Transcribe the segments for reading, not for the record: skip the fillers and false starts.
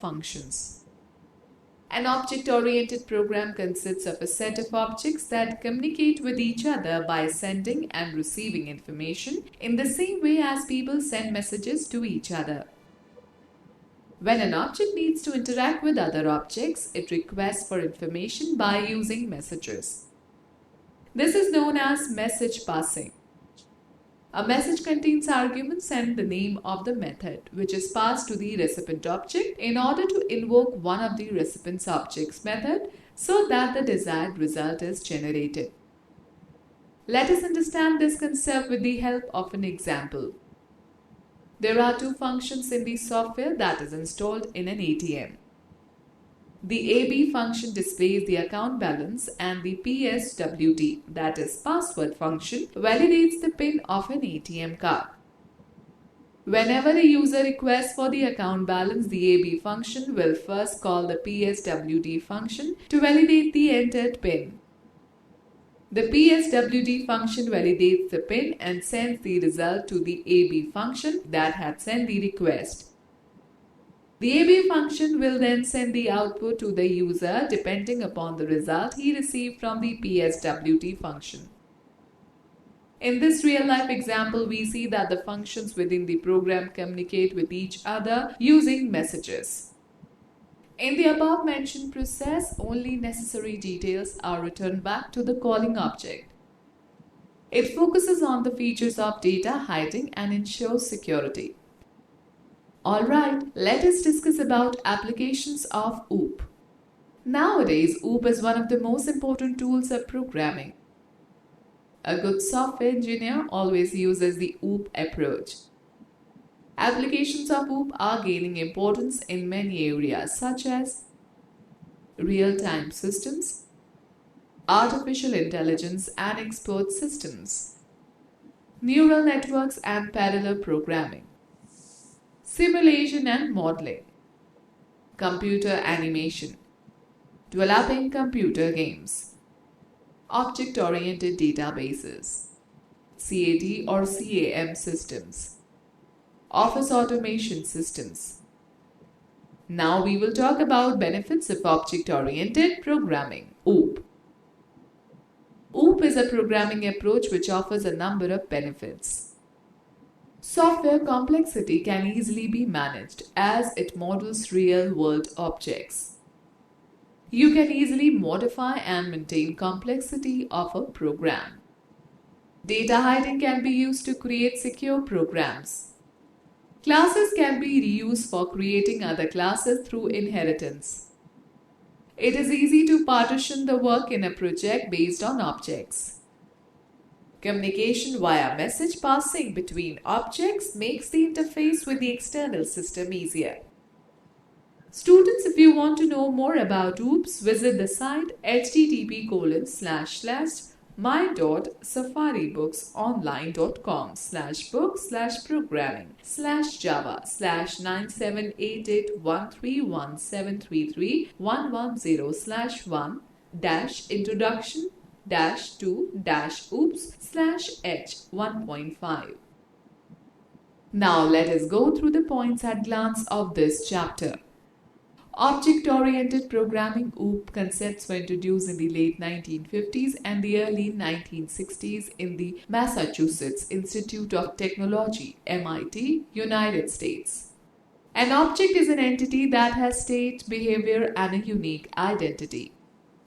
Functions. An object-oriented program consists of a set of objects that communicate with each other by sending and receiving information in the same way as people send messages to each other. When an object needs to interact with other objects, it requests for information by using messages. This is known as message passing. A message contains arguments and the name of the method, which is passed to the recipient object in order to invoke one of the recipient's object's method so that the desired result is generated. Let us understand this concept with the help of an example. There are two functions in the software that is installed in an ATM. The AB function displays the account balance and the PSWD, that is password function, validates the PIN of an ATM card. Whenever a user requests for the account balance, the AB function will first call the PSWD function to validate the entered PIN. The PSWD function validates the PIN and sends the result to the AB function that had sent the request. The AB function will then send the output to the user depending upon the result he received from the PSWD function. In this real-life example, we see that the functions within the program communicate with each other using messages. In the above-mentioned process, only necessary details are returned back to the calling object. It focuses on the features of data hiding and ensures security. Alright, let us discuss about applications of OOP. Nowadays, OOP is one of the most important tools of programming. A good software engineer always uses the OOP approach. Applications of OOP are gaining importance in many areas such as real-time systems, artificial intelligence and expert systems, neural networks and parallel programming, simulation and modeling, computer animation, developing computer games, object-oriented databases, CAD or CAM systems, office automation systems. Now we will talk about benefits of object-oriented programming, OOP. OOP is a programming approach which offers a number of benefits. Software complexity can easily be managed as it models real-world objects. You can easily modify and maintain complexity of a program. Data hiding can be used to create secure programs. Classes can be reused for creating other classes through inheritance. It is easy to partition the work in a project based on objects. Communication via message passing between objects makes the interface with the external system easier. Students, if you want to know more about OOPs, visit the site http://my.safaribooks.online.com/book/9781317331100/oops/h1.5. Now let us go through the points at glance of this chapter. Object-oriented programming OOP concepts were introduced in the late 1950s and the early 1960s in the Massachusetts Institute of Technology, MIT, United States. An object is an entity that has state, behavior, and a unique identity.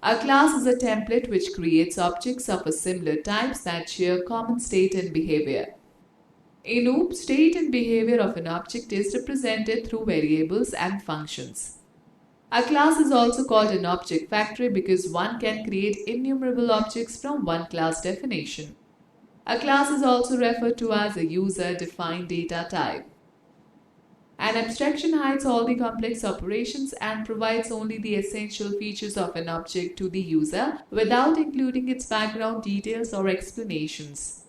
A class is a template which creates objects of a similar types that share common state and behavior. In OOP, state and behavior of an object is represented through variables and functions. A class is also called an object factory because one can create innumerable objects from one class definition. A class is also referred to as a user-defined data type. An abstraction hides all the complex operations and provides only the essential features of an object to the user without including its background details or explanations.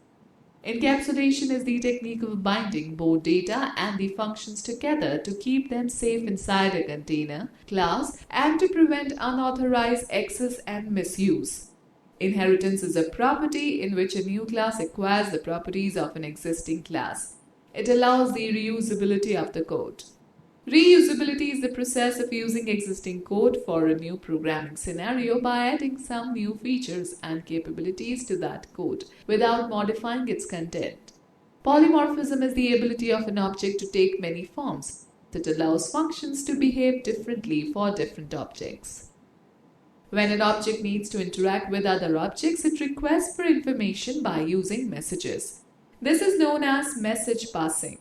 Encapsulation is the technique of binding both data and the functions together to keep them safe inside a container, class, and to prevent unauthorized access and misuse. Inheritance is a property in which a new class acquires the properties of an existing class. It allows the reusability of the code. Reusability is the process of using existing code for a new programming scenario by adding some new features and capabilities to that code without modifying its content. Polymorphism is the ability of an object to take many forms that allows functions to behave differently for different objects. When an object needs to interact with other objects, it requests for information by using messages. This is known as message passing.